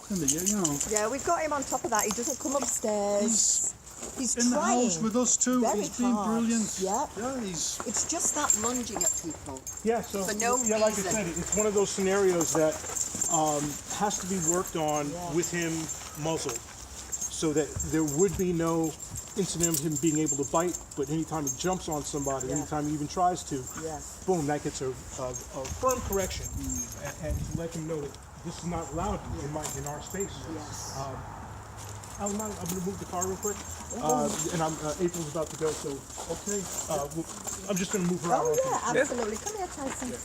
talking to you, you know. Yeah, we've got him on top of that. He doesn't come upstairs. He's in trying. the house with us too. Very He's been hard. brilliant. Yeah. Yeah, he's... It's just that lunging at people. Yeah, so For no yeah, like I reason. said, it's one of those scenarios that has to be worked on with him muzzled, so that there would be no incident of him being able to bite. But anytime he jumps on somebody, anytime he even tries to, boom, that gets a firm correction, and to let him know that this is not allowed in our space. Yes. I'm going to move the car real quick, and April's about to go, so okay. I'm just going to move her out. Oh yeah, absolutely. Come here, Tyson. Yeah.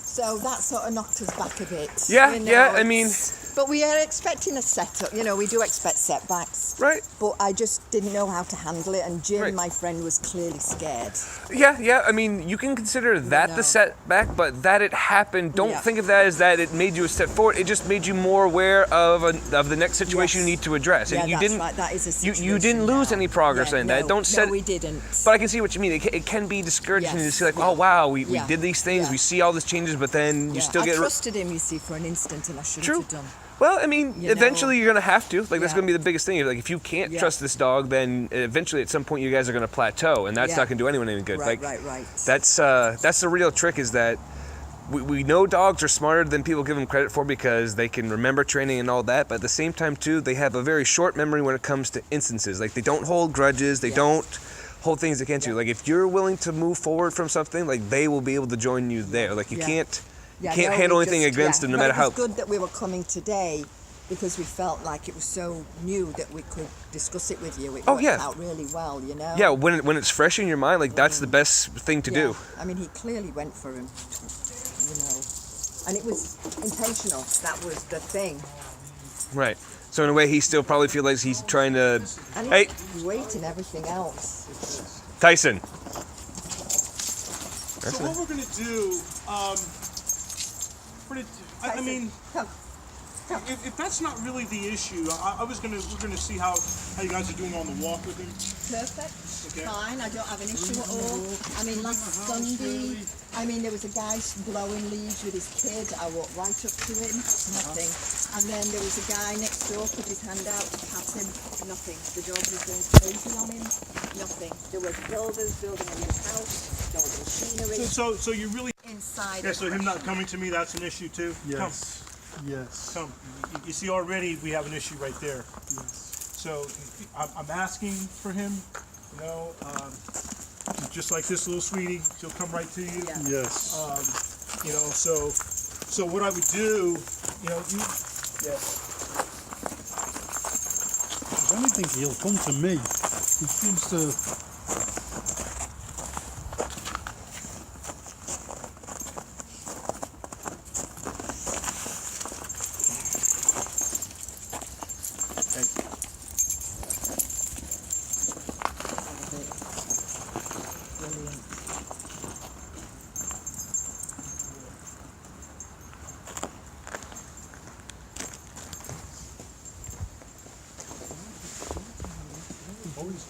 So that sort of knocked us back a bit. Yeah, you know, yeah. I mean, but we are expecting a setup. You know, we do expect setbacks. right. But I just didn't know how to handle it, and Jim, Right. my friend, was clearly scared. Yeah. I mean, you can consider that the setback, but that it happened. Don't think of that as that it made you a step forward. It just made you more aware of the next situation you need to address. And Yeah, you that's didn't. right. That is a situation. You didn't lose any progress in that. Don't set. No, we didn't. But I can see what you mean. It can be discouraging to see like, oh wow, we did these things. We see all these changes, but then you still get. I trusted him, you see, for an instant, and I shouldn't have done. Well, I mean, eventually you're gonna have to. Like that's gonna be the biggest thing. Like if you can't trust this dog, then eventually at some point you guys are gonna plateau, and that's not gonna do anyone any good. Right, like, right. That's the real trick is that we know dogs are smarter than people give them credit for because they can remember training and all that. But at the same time too, they have a very short memory when it comes to instances. Like they don't hold grudges. They don't hold things against you. Like if you're willing to move forward from something, like they will be able to join you there. Like you can't. You can't handle anything against them, no matter how. It was good that we were coming today because we felt like it was so new that we could discuss it with you. It worked out really well, you know. Yeah, when it's fresh in your mind, like that's the best thing to do. I mean, he clearly went for him, you know, and it was intentional. That was the thing. Right. So in a way, he still probably feels like he's trying to. And hey, weight and everything else. Tyson. So what we're gonna do, I mean, if that's not really the issue, we're gonna see how you guys are doing on the walk with him. Perfect. Fine. I don't have an issue at all. I mean, last Sunday, there was a guy blowing leaves with his kid. I walked right up to him. Nothing. And then there was a guy next door put his hand out to pat him. Nothing. The dog was going crazy on him. Nothing. There were builders building a new house. There was machinery. So you really inside. Yeah. So him not coming to me, that's an issue too. Yes. Come. Yes. Come. You see, already we have an issue right there. Yes. So I'm asking for him, you know, just like this little sweetie, she'll come right to you. Yes. You know, so what I would do, you know, If anything, he'll come to me. He seems to.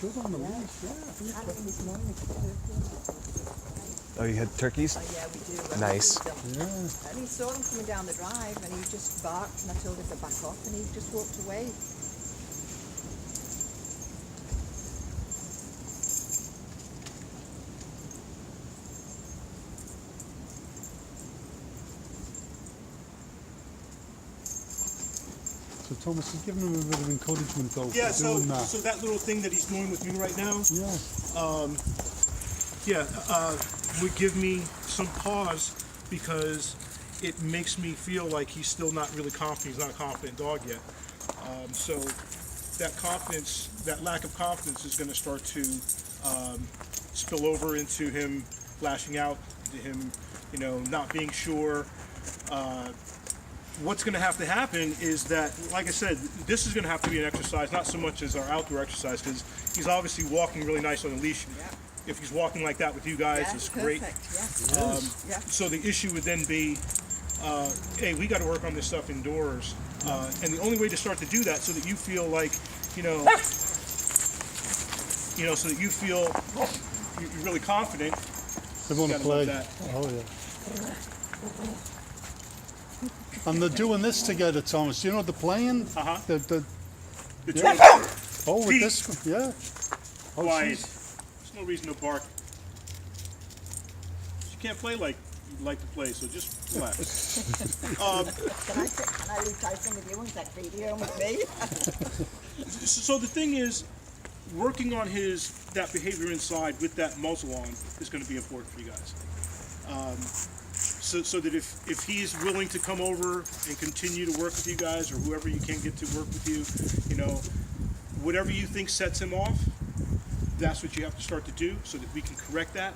Good on the leash, Oh, you had turkeys? Oh, yeah, we do. Nice. And he saw them coming down the drive, and he just barked, and I told him to back off, and he just walked away. So Thomas is giving him a bit of encouragement though for doing that. So that little thing that he's doing with me right now, would give me some pause because it makes me feel like he's still not really confident. He's not a confident dog yet. So that confidence, that lack of confidence is going to start to spill over into him lashing out, to him, you know, not being sure. What's going to have to happen is that, like I said, this is going to have to be an exercise, not so much as our outdoor exercise, because he's obviously walking really nice on the leash. If he's walking like that with you guys, it's great. So the issue would then be, hey, we got to work on this stuff indoors. And the only way to start to do that so that you feel like, so that you feel you're really confident. They want to play. That. Oh, yeah. And they're doing this together, Thomas. You know, they're playing. Uh-huh. The Between oh, with Pete. this one, yeah. Oh, quiet. she's- There's no reason to bark. You can't play like you like to play, so just relax. Can I leave Tyson with you and take video with me? So the thing is, working on that behavior inside with that muzzle on is going to be important for you guys. So that if he's willing to come over and continue to work with you guys, or whoever you can get to work with you, whatever you think sets him off, that's what you have to start to do, so that we can correct that.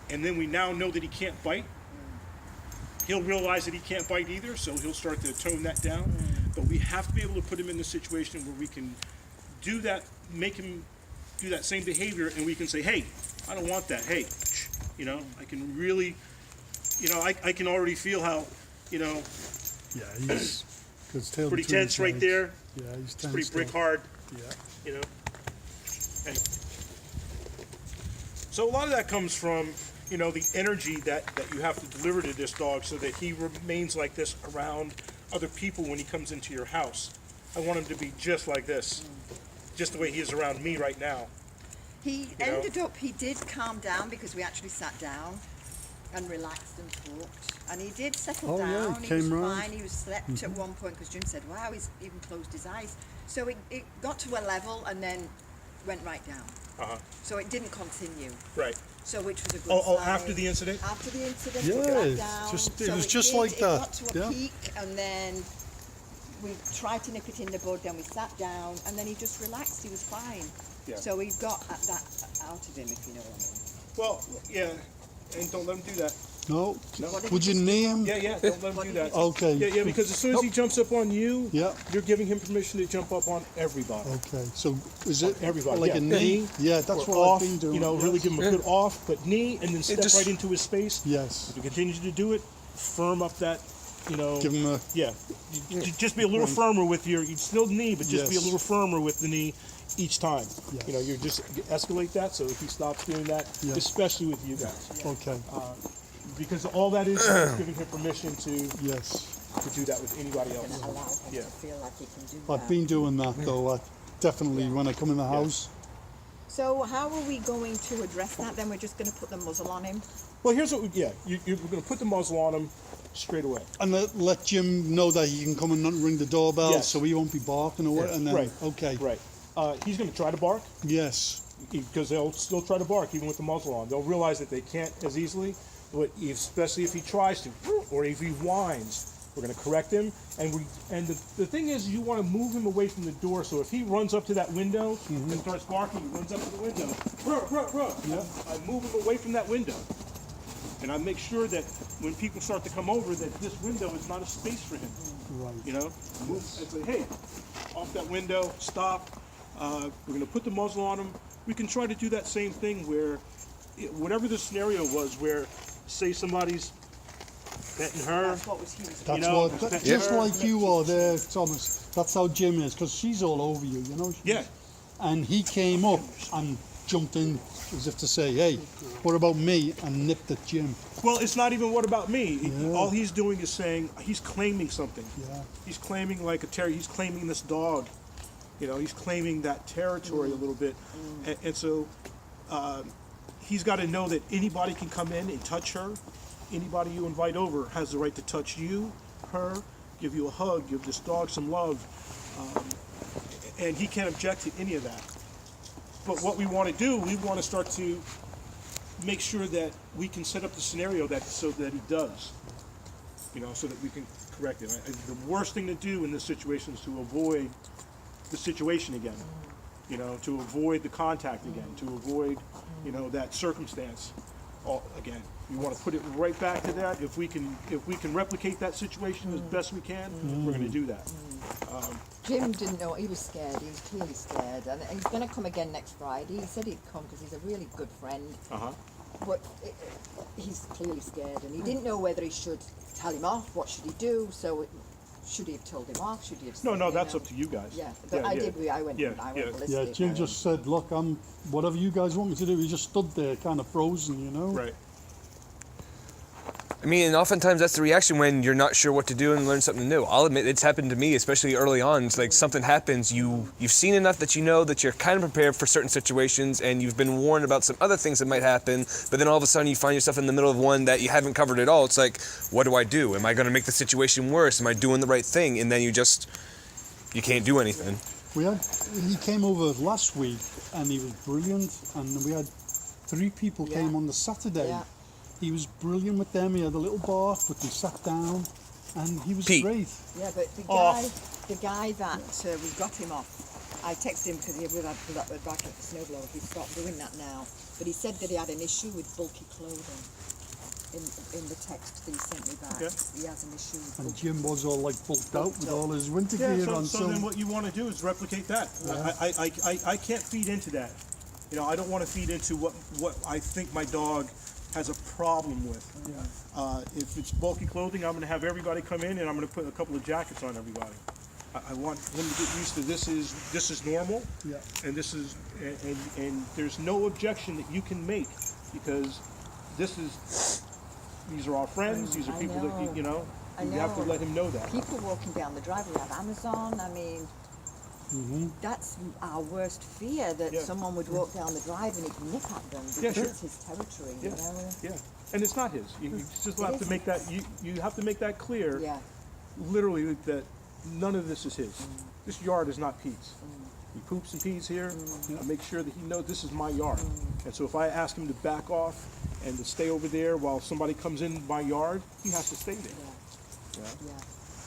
And then we now know that he can't bite. He'll realize that he can't bite either, so he'll start to tone that down. But we have to be able to put him in a situation where we can do that, make him do that same behavior, and we can say, hey, I don't want that. Hey, shh. I can really, I can already feel how, Yeah, he's his tail pretty between tense his right legs. there. Yeah, he's It's tense. pretty brick still. hard. Yeah. Hey. So a lot of that comes from, the energy that you have to deliver to this dog so that he remains like this around other people when he comes into your house. I want him to be just like this, just the way he is around me right now. He did calm down because we actually sat down and relaxed and talked. And he did settle Oh, yeah, down. he He was came round. fine. He was slept at one point because Jim said, wow, he's even closed his eyes. So it got to a level and then went right down. Uh-huh. So it didn't continue. Right. So which was a good Oh, sign. after the incident? After the incident, Yeah, it went it's down. just- it So was just did, like that, It got to a yeah. peak, and then we tried to nip it in the bud. Then we sat down, and then he just relaxed. He was fine. Yeah. So we got that out of him, if you know what I mean. Well, yeah, and don't let him do that. No. What did Would he you just name? Yeah, don't let him What do did that. Okay. Yeah, because as soon as he jumps up on you, Yeah. you're giving him permission to jump up on everybody. Okay. So is it Everybody, like yeah. a knee? Knee, Yeah, that's or what off, I've been doing. really yes. give him a good off, but knee, and then step just- right into his space. Yes. If you continue to do it, firm up that, Give him a. yeah. Just be a little firmer with you still knee, but just be a Yes. little firmer with the knee each time. Yes. You just escalate that so if he stops doing that, Yes. especially with you guys. Okay. Because all that is giving him permission to Yes. do that with anybody And else. allow him Yeah. to feel like he can do I've that. been doing that though. Definitely when I come in the house. So how are we going to address that? Then we're just going to put the muzzle on him. Well, here's what you're going to put the muzzle on him straight away. And let Jim know that he can come and ring the doorbell, Yes. so he won't be barking or what. And then, Right. okay. Right. He's going to try to bark Yes. because they'll still try to bark even with the muzzle on. They'll realize that they can't as easily, but especially if he tries to or if he whines. We're going to correct him, and the thing is, you want to move him away from the door. So if he runs up to that window and starts barking, he runs up to the window. Yeah. I move him away from that window, and I make sure that when people start to come over, that this window is not a space for him. Right. Move and say, hey, off that window, stop. We're going to put the muzzle on him. We can try to do that same thing where, whatever the scenario was, where say somebody's petting her. That's what was he was That's know, what. that- Just yeah. like you are there, Thomas. That's how Jim is, because she's all over you. Yeah. And he came up and jumped in as if to say, "Hey, what about me?" and nipped at Jim. Well, it's not even what about me. Yeah. All he's doing is saying he's claiming something. Yeah. He's claiming like a territory. He's claiming this dog. He's claiming that territory a little bit, and so he's got to know that anybody can come in and touch her. Anybody you invite over has the right to touch you, her, give you a hug, give this dog some love, and he can't object to any of that. But what we want to do, we want to start to make sure that we can set up the scenario so that he does, so that we can correct it. The worst thing to do in this situation is to avoid the situation again, to avoid the contact again, to avoid, that circumstance again. We want to put it right back to that. If we can replicate that situation as best we can, we're going to do that. Jim didn't know. He was scared. He was clearly scared. And he's going to come again next Friday. He said he'd come because he's a really good friend. Uh-huh. But he's clearly scared. And he didn't know whether he should tell him off. What should he do? So should he have told him off? Should he have No, said, that's up to you guys. Yeah, but I did. I went Yeah, ballistic. Yeah, Jim just said, "Look, I'm whatever you guys want me to do." He just stood there, kind of frozen, Right. I mean, and oftentimes that's the reaction when you're not sure what to do and learn something new. I'll admit it's happened to me, especially early on. It's like something happens, you've seen enough that you know that you're kind of prepared for certain situations, and you've been warned about some other things that might happen, but then all of a sudden you find yourself in the middle of one that you haven't covered at all. It's like, what do I do? Am I going to make the situation worse? Am I doing the right thing? And then you can't do anything. He came over last week and he was brilliant, and we had 3 people came on the Saturday. Yeah. He was brilliant with them. He had a little bark, but they sat down, and he was Pete. great. Yeah, but the guy that we got him off, I texted him because he was back at the snowblower. He stopped doing that now. But he said that he had an issue with bulky clothing. In the text that he sent me back, he has an issue with And bulky. Jim was all like bulked out with all his winter Yeah, gear on. so then what you want to do is replicate that. I can't feed into that. You know, I don't want to feed into what I think my dog has a problem with. If it's bulky clothing, I'm going to have everybody come in and I'm going to put a couple of jackets on everybody. I want him to get used to this is normal, and this is and there's no objection that you can make, because these are our friends. These are people that you know. You have to let him know that. People walking down the driveway have Amazon. I mean, that's our worst fear, that someone would walk down the drive and he'd nip at them because it's his territory. You know? Yeah, and it's not his. You just have to make that. You have to make that clear. Yeah. Literally, that none of this is his. This yard is not Pete's. He poops and pees here. I make sure that he knows this is my yard. And so if I ask him to back off and to stay over there while somebody comes in my yard, he has to stay there. Yeah.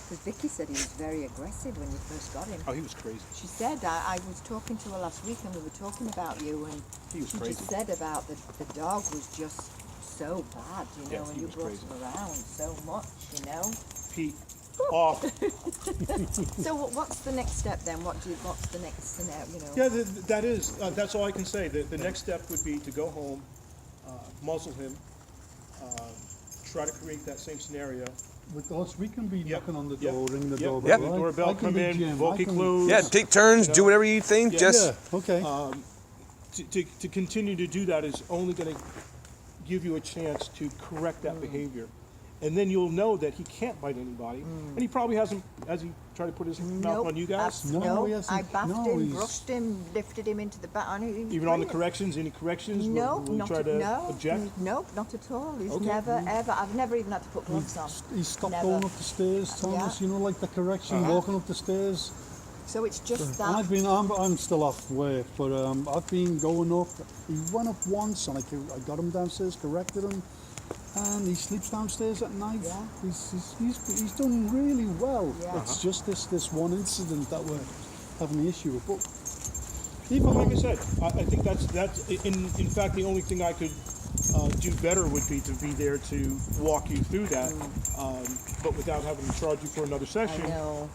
Because Vicky said he was very aggressive when you first got him. Oh, he was crazy. She said, I was talking to her last week and we were talking about you, and He was she crazy. just said about the dog was just so bad, you know, Yes, and he you was brought crazy. him around so much, you know. Pete, off. So what's the next step then? What's the next scenario, you know? Yeah, that's all I can say. The next step would be to go home, muzzle him, try to create that same scenario. With us, we can be knocking on the Yep. door, ringing the Yep. doorbell. Yep. right? Doorbell, I can come be in, Jim. bulky I can- clothes. Yeah, take turns, do whatever you think. Yeah. Just Yeah, okay. To continue to do that is only going to give you a chance to correct that behavior. And then you'll know that he can't bite anybody. And he probably hasn't, has he tried to put his mouth on you guys? No, he hasn't. I bathed No, him, he's- brushed him, lifted him into the bath. Even on the corrections, any corrections? No, will you not try at, to no, object? no, not at all. He's Okay. never, ever. I've never even had to put gloves on. He stopped Never. going up the stairs, Thomas. Yeah. You know, like the correction, walking up the stairs. So it's just that. I'm still off work, but I've been going up. He went up once, and I got him downstairs, corrected him, and he sleeps downstairs at night. Yeah. He's done really well. Yeah. It's just this one incident that we're having the issue with. But Even like I said, I think that's in fact the only thing I could do better would be to be there to walk you through that, but without having to charge you for another session. I know.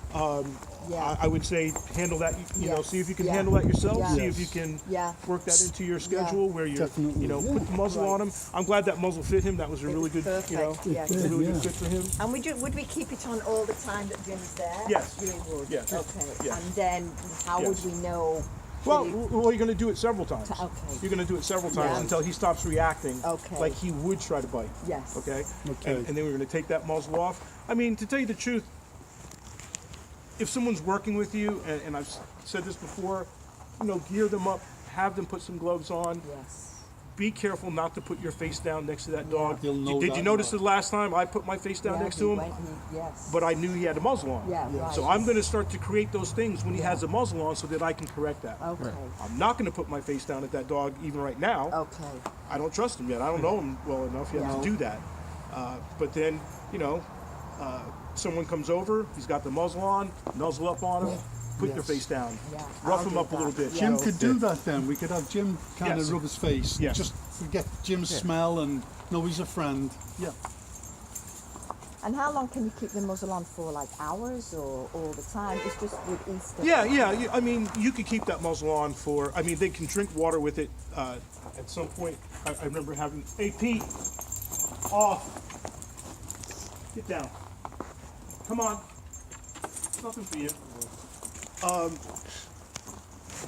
Yeah. I would say handle that. You know, Yes. see if you can Yeah. handle that yourself. Yeah. See if you can work that into your schedule where you're, Definitely, you know, yeah. put the muzzle on him. I'm glad that muzzle fit him. That was a really good, Perfect. you know, Yeah. it was a really good Yeah. fit for him. And would we keep it on all the time that Jim's there? Yes. We would. Yes. Okay. Yes. And then how Yes. would we know? Well, that you're going to do it several times. Okay. You're going to do it several times Yeah. until he stops reacting Okay. like he would try to bite. Yes. Okay? Okay. And then we're going to take that muzzle off. I mean, to tell you the truth, if someone's working with you, and I've said this before, you know, gear them up, have them put some gloves on. Yes. Be careful not to put your face down next to that dog. He'll know Did that you notice now. the last time I put my face down next to him? Yes. But I knew he had a muzzle on. Yeah, right. So I'm going to start to create those things when he has a muzzle on so that I can correct that. Okay. I'm not going to put my face down at that dog even right now. Okay. I don't trust him yet. I don't know him well enough yet Yeah. to do that. But then, you know, someone comes over, he's got the muzzle on, nuzzle up on him, put your Yes. face down, Yeah, rough I'll him do up a little that. bit. Yeah. Jim you know. could do that then. We could have Jim kind Yes. of rub his face. Yes. Just forget Jim's smell and know he's a friend. Yeah. And how long can you keep the muzzle on for? Like hours or all the time? It's just with Easter. Yeah. I mean, you could keep that muzzle on for, I mean, they can drink water with it at some point. I remember having, hey, Pete, off. Get down. Come on. Nothing for you.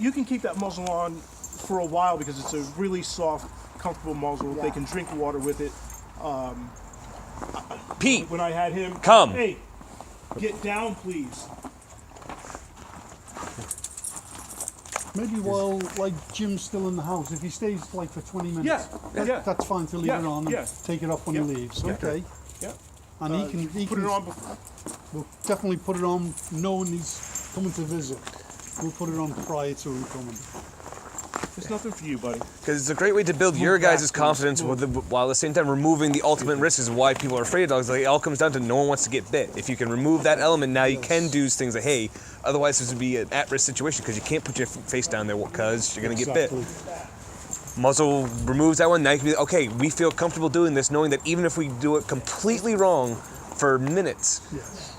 You can keep that muzzle on for a while because it's a really soft, comfortable muzzle. They Yeah. can drink water with it. Pete, when I had him. come. Hey, get down, please. Maybe while like Jim's still in the house, if he stays like for 20 minutes, Yeah. that's fine to leave Yeah, it on and yeah. take it off when he leaves. Okay. Yeah. And he Put can it on before. we'll definitely put it on knowing he's coming to visit. We'll put it on prior to him coming. It's nothing for you, buddy. Because it's a great way to build your guys' confidence while at the same time removing the ultimate risk is why people are afraid of dogs. Like, it all comes down to no one wants to get bit. If you can remove that element, now you can do things like, hey, otherwise this would be an at-risk situation because you can't put your face down there because you're going to get bit. Muzzle removes that one. Now you can be okay, we feel comfortable doing this knowing that even if we do it completely wrong for minutes. Yes.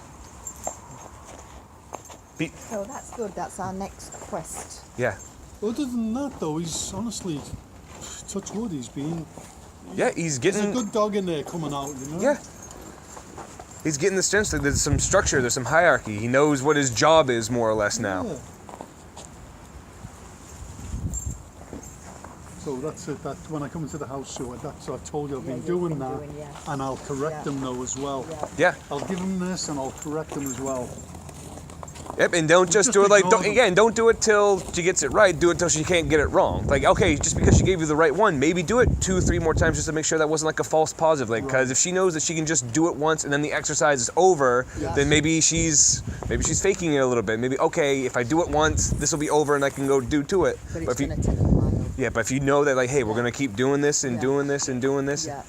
So that's good. That's our next quest. Yeah. Other than that, though, he's honestly, touch wood, he's been. Yeah, he's There's getting. a good dog in there coming out, you know? Yeah. He's getting the strength. There's some structure. There's some hierarchy. He knows what his job is more or less now. Yeah. So that's it. That when I come into the house, so that's I told you I've been doing that, and I'll correct him now as well. Yeah. I'll give him this, and I'll correct him as well. Yep, and don't just Just do it like, ignore them. don't do it till she gets it right. Do it till she can't get it wrong. Like, okay, just because she gave you the right one, maybe do it 2 or 3 more times just to make sure that wasn't like a false positive. Like, because if she knows that she can just do it once and then the exercise is over, then maybe she's faking it a little bit. Maybe, okay, if I do it once, this will be over and I can go do to it. But if it's you, going to take a while. yeah, but if you know that, like, hey, we're gonna keep doing this and doing this and doing this, Yeah,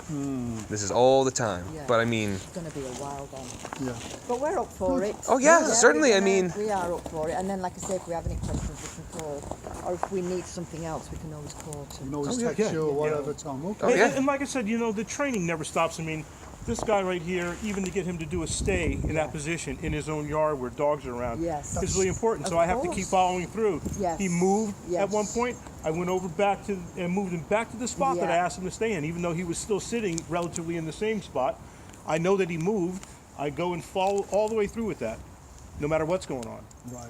this is all the time. Yeah. But I mean, it's going to be a while then. Yeah. But we're up for it. Oh, yeah, certainly, we're I mean- we are up for it. And then, like I say, if we have any questions, we can call. Or if we need something else, we can always call to. You know, his Oh, yeah, text yeah. you or Yeah. whatever, Tom. Okay. Oh, yeah. And like I said, you know, the training never stops. I mean, this guy right here, even to get him to do a stay in that position in his own yard where dogs are around, Yes. is really important. Of So I have to course. keep following through. Yes. He moved at Yes. one point. I went over back to and moved him back to the spot that I Yeah. asked him to stay in, even though he was still sitting relatively in the same spot. I know that he moved. I go and follow all the way through with that, no matter what's going on. Right.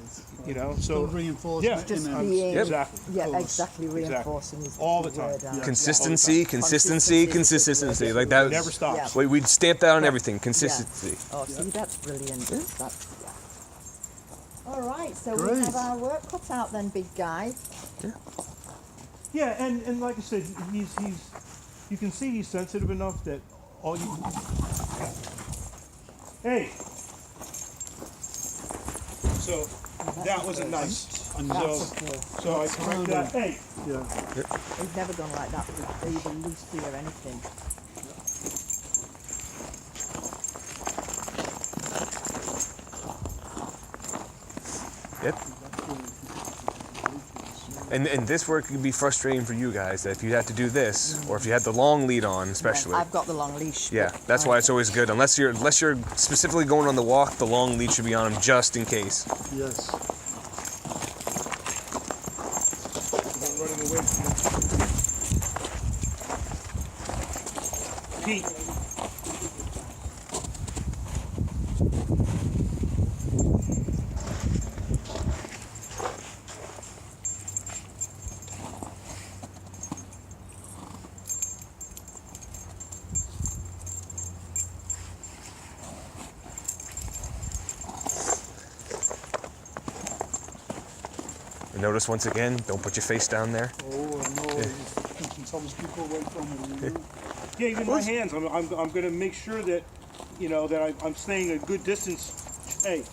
You know, Still so reinforcement. yeah, Just in being, it. Yep. exactly. yeah, Close. exactly, reinforcing is the All the key time. word, Yeah. consistency, consistency, consistency. Like that. Never stops. Yeah. We'd stamp that on everything. Consistency. Oh, see, that's brilliant. That's, yeah. All right, so we Great. have our work cut out then, big guy. Yeah, and like I said, he's you can see he's sensitive enough that all you hey. So that wasn't nice. And That's So okay. so I correct that. Hey, yeah. He's never gone like that with either Lucy or anything. Yep. And this work could be frustrating for you guys that if you had to do this, or if you had the long lead on, especially. I've got the long leash. Yeah, but that's why it's always good. Unless you're specifically going on the walk, the long lead should be on him just in case. Yes. I'm running away from you. Pete. And notice once again, don't put your face down there. Oh, I know. He's keeping some of his people away from him. You know? Yeah, even my hands. I'm going to make sure that, you know, that I'm staying a good distance. Hey.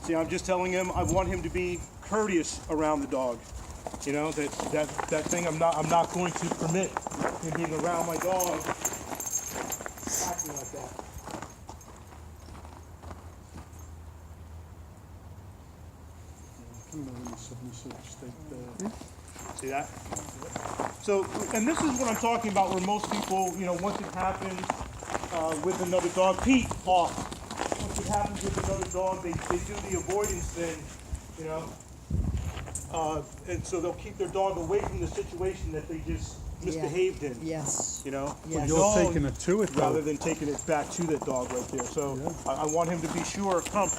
See, I'm just telling him I want him to be courteous around the dog. You know, that thing I'm not going to permit him being around my dog acting like that. Kind of in a submissive state there. See that? So, and this is what I'm talking about where most people, you know, once it happens with another dog, Pete, off. Once it happens with another dog, they do the avoidance thing, you know. And so they'll keep their dog away from the situation that they just misbehaved in, Yes. you know. Yes. You're No, taking it to it, though. rather than taking it back to that dog right there. So Yeah. I want him to be sure, come.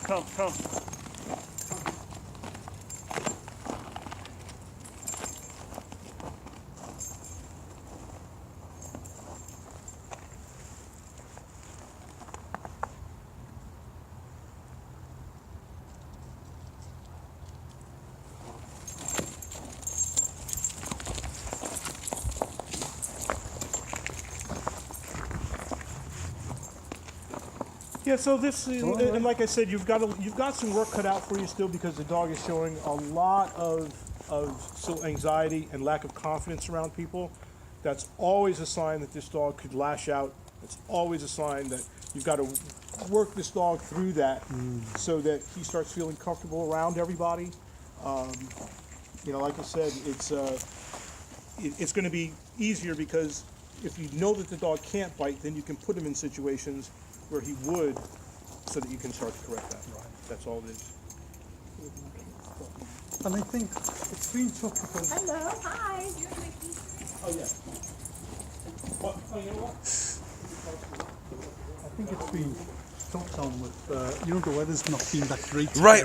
Yeah, so this, and like I said, you've got some work cut out for you still because the dog is showing a lot of still anxiety and lack of confidence around people. That's always a sign that this dog could lash out. It's always a sign that you've got to work this dog through that so that he starts feeling comfortable around everybody. You know, like I said, it's going to be easier because if you know that the dog can't bite, then you can put him in situations where he would, so that you can start to correct that. Right. That's all it is. And I think it's been tough because Hello, hi. Oh yeah. What? Oh, you know what? I think it's been tough on with, you know, the weather's not been that great. Right.